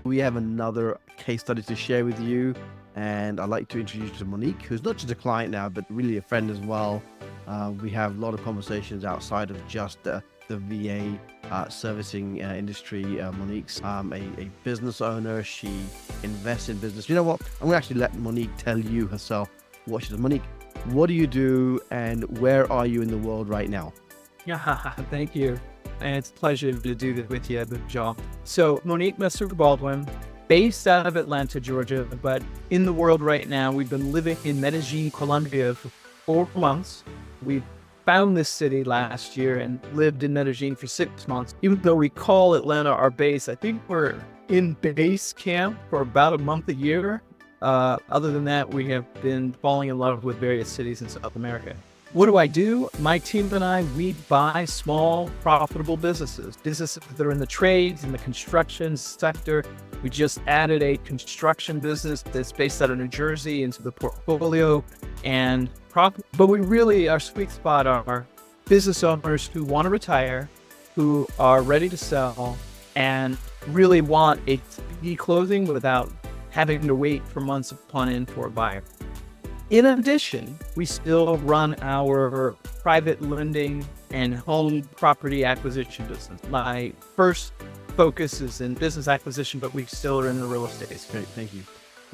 We have another case study to share with you, and I'd like to introduce you to Monique, who's not just a client now, but really a friend as well. We have a lot of conversations outside of just the VA servicing industry. Monique's a business owner. She invests in business. You know what? I'm going to actually let Monique tell you herself what she does. Monique, what do you do, and where are you in the world right now? Yeah, thank you. And it's a pleasure to do this with you, John. So Monique Messer Baldwin, based out of Atlanta, Georgia, but in the world right now. We've been living in Medellin, Colombia for 4 months. We found this city last year and lived in Medellin for 6 months. Even though we call Atlanta our base, I think we're in base camp for about a month a year. Other than that, we have been falling in love with various cities in South America. What do I do? My team and I, we buy small, profitable businesses that are in the trades, in the construction sector. We just added a construction business that's based out of New Jersey into the portfolio and profit. But we really, our sweet spot are business owners who want to retire, who are ready to sell, and really want a speedy closing without having to wait for months upon end for a buyer. In addition, we still run our private lending and home property acquisition business. My first focus is in business acquisition, but we still are in the real estate space. Great, thank you.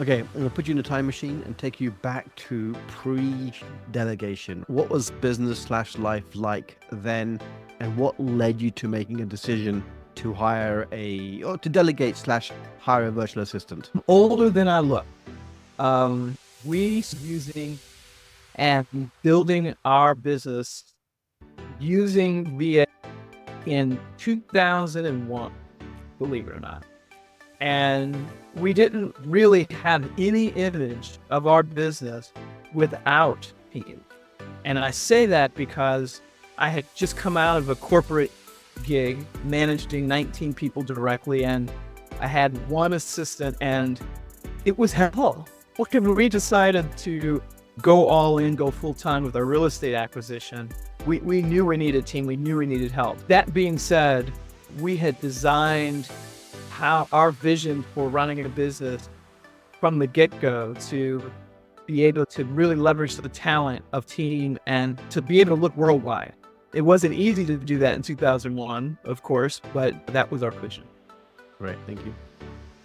Okay, I'm going to put you in a time machine and take you back to pre-delegation. What was business/life like then, and what led you to making a decision to hire to delegate/hire a virtual assistant? I'm older than I look. We using and building our business using VA in 2001, believe it or not. And we didn't really have any image of our business without team. And I say that because I had just come out of a corporate gig managing 19 people directly, and I had one assistant, and it was hell. When we decided to go all in, go full time with our real estate acquisition, we knew we needed a team. We knew we needed help. That being said, we had designed how our vision for running a business from the get-go to be able to really leverage the talent of team and to be able to look worldwide. It wasn't easy to do that in 2001, of course, but that was our vision. Great, thank you.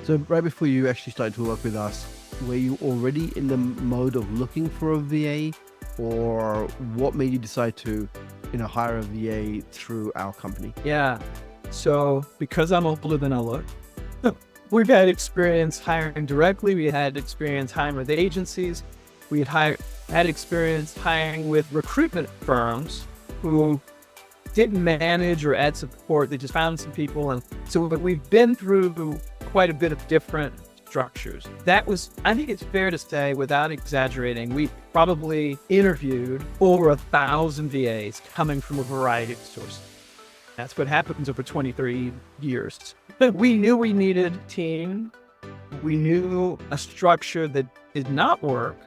So right before you actually started to work with us, were you already in the mode of looking for a VA, or what made you decide to, hire a VA through our company? Yeah. So because I'm older than I look, we've had experience hiring directly. We had experience hiring with agencies. We had experience hiring with recruitment firms who didn't manage or add support. They just found some people. And so we've been through quite a bit of different structures. I think it's fair to say, without exaggerating, we probably interviewed over 1,000 VAs coming from a variety of sources. That's what happens over 23 years. But we knew we needed a team. We knew a structure that did not work,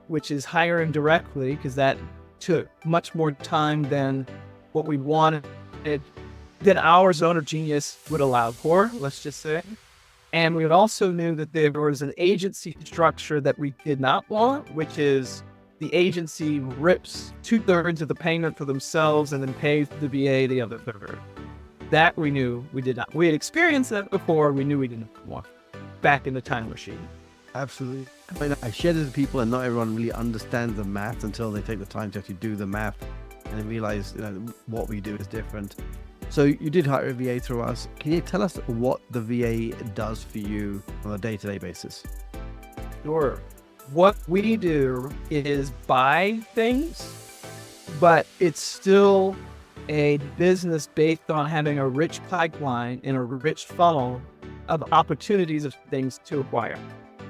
which is hiring directly, because that took much more time than what we wanted, that our zone of genius would allow for, let's just say. And we also knew that there was an agency structure that we did not want, which is the agency rips 2/3 of the payment for themselves and then pays the VA the other third. That we knew we did not. We had experienced that before. We knew we didn't want back in the time machine. Absolutely. I share this with people, and not everyone really understands the math until they take the time to actually do the math and then realize what we do is different. So you did hire a VA through us. Can you tell us what the VA does for you on a day-to-day basis? Sure. What we do is buy things, but it's still a business based on having a rich pipeline and a rich funnel of opportunities of things to acquire.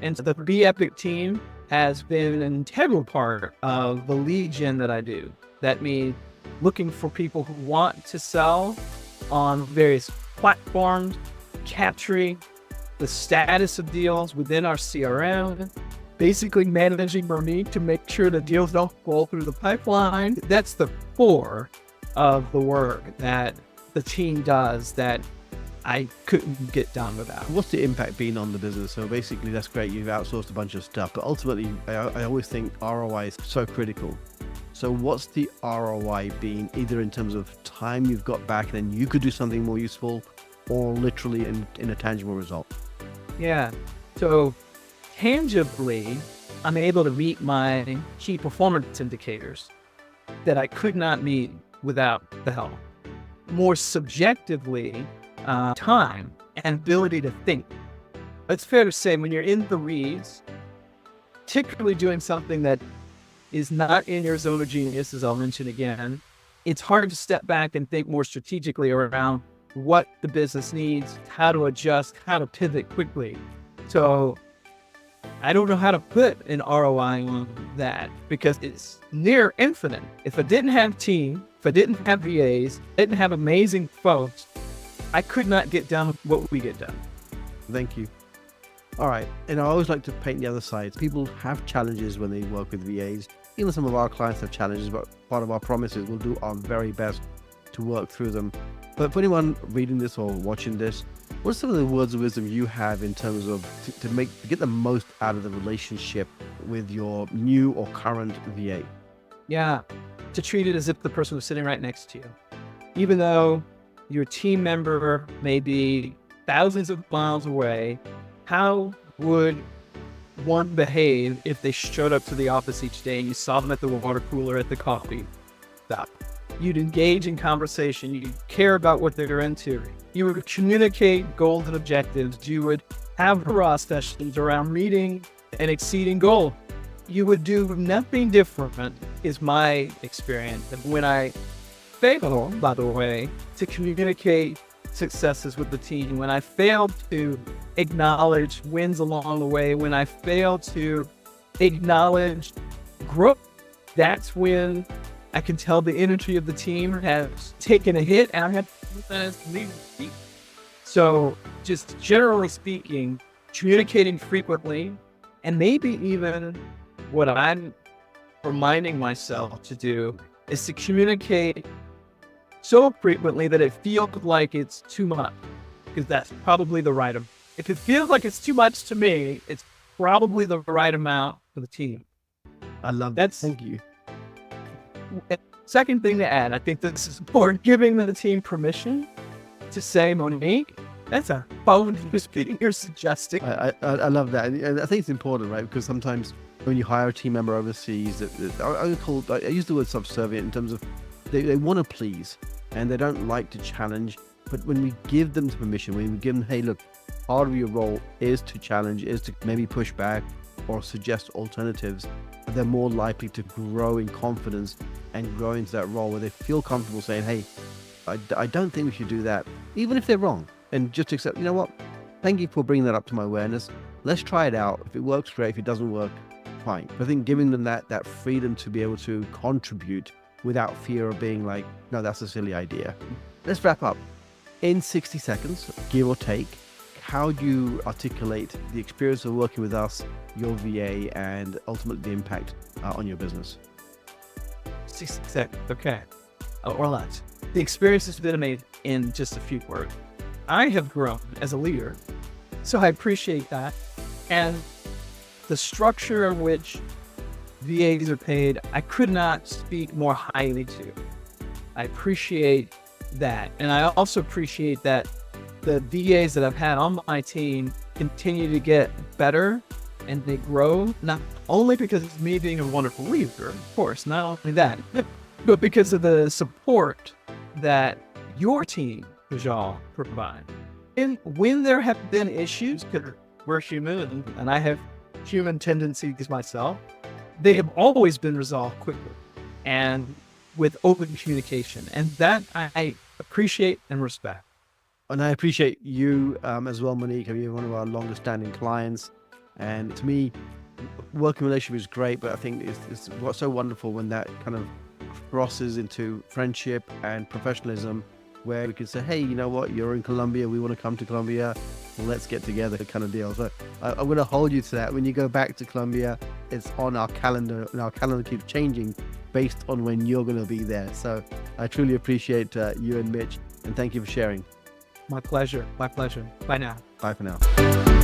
And so the B-Epic team has been an integral part of the lead gen that I do. That means looking for people who want to sell on various platforms, capturing the status of deals within our CRM, basically managing Monique to make sure the deals don't fall through the pipeline. That's the core of the work that the team does that I couldn't get done without. What's the impact been on the business? So basically, that's great. You've outsourced a bunch of stuff, but ultimately, I always think ROI is so critical. So what's the ROI been, either in terms of time you've got back and then you could do something more useful, or literally in a tangible result? Yeah. So tangibly, I'm able to meet my key performance indicators that I could not meet without the help. More subjectively, time and ability to think. It's fair to say when you're in the weeds, particularly doing something that is not in your zone of genius, as I'll mention again, it's hard to step back and think more strategically around what the business needs, how to adjust, how to pivot quickly. So I don't know how to put an ROI on that because it's near infinite. If I didn't have team, if I didn't have VAs, didn't have amazing folks, I could not get done what we get done. Thank you. All right. And I always like to paint the other side. People have challenges when they work with VAs. Even some of our clients have challenges, but part of our promise is we'll do our very best to work through them. But for anyone reading this or watching this, what are some of the words of wisdom you have in terms of to get the most out of the relationship with your new or current VA? Yeah, to treat it as if the person was sitting right next to you. Even though your team member may be thousands of miles away, how would one behave if they showed up to the office each day and you saw them at the water cooler at the coffee stop? You'd engage in conversation. You'd care about what they're into. You would communicate goals and objectives. You would have hurrah sessions around meeting and exceeding goals. You would do nothing different, is my experience. And when I fail, by the way, to communicate successes with the team, when I fail to acknowledge wins along the way, when I fail to acknowledge growth, that's when I can tell the energy of the team has taken a hit and I have to leave the team. So just generally speaking, communicating frequently, and maybe even what I'm reminding myself to do is to communicate so frequently that it feels like it's too much, because that's probably the right amount. If it feels like it's too much to me, it's probably the right amount for the team. I love that. Thank you. Second thing to add, I think this is important, giving the team permission to say, Monique, that's a phone you're suggesting. I love that. And I think it's important, right? Because sometimes when you hire a team member overseas, I use the word subservient in terms of they want to please and they don't like to challenge. But when we give them the permission, when we give them, hey, look, part of your role is to challenge, is to maybe push back or suggest alternatives, they're more likely to grow in confidence and grow into that role where they feel comfortable saying, hey, I don't think we should do that, even if they're wrong. And just accept, you know what? Thank you for bringing that up to my awareness. Let's try it out. If it works, great. If it doesn't work, fine. But I think giving them that freedom to be able to contribute without fear of being like, no, that's a silly idea. Let's wrap up. In 60 seconds, give or take, how do you articulate the experience of working with us, your VA, and ultimately the impact on your business? 60 seconds, okay. Or less. The experience has been made in just a few words. I have grown as a leader, so I appreciate that. And the structure in which VAs are paid, I could not speak more highly to. I appreciate that. And I also appreciate that the VAs that I've had on my team continue to get better and they grow, not only because of me being a wonderful leader, of course, not only that, but because of the support that your team, Vijal, provide. And when there have been issues, because we're human and I have human tendencies myself, they have always been resolved quickly and with open communication. And that I appreciate and respect. And I appreciate you as well, Monique. You're one of our longest standing clients. And to me, working relationship is great, but I think it's what's so wonderful when that kind of crosses into friendship and professionalism, where we can say, hey, you know what, you're in Colombia, we want to come to Colombia, let's get together kind of deal. So I'm going to hold you to that. When you go back to Colombia, it's on our calendar, and our calendar keeps changing based on when you're going to be there. So I truly appreciate you and Mitch, and thank you for sharing. My pleasure. My pleasure. Bye now. Bye for now.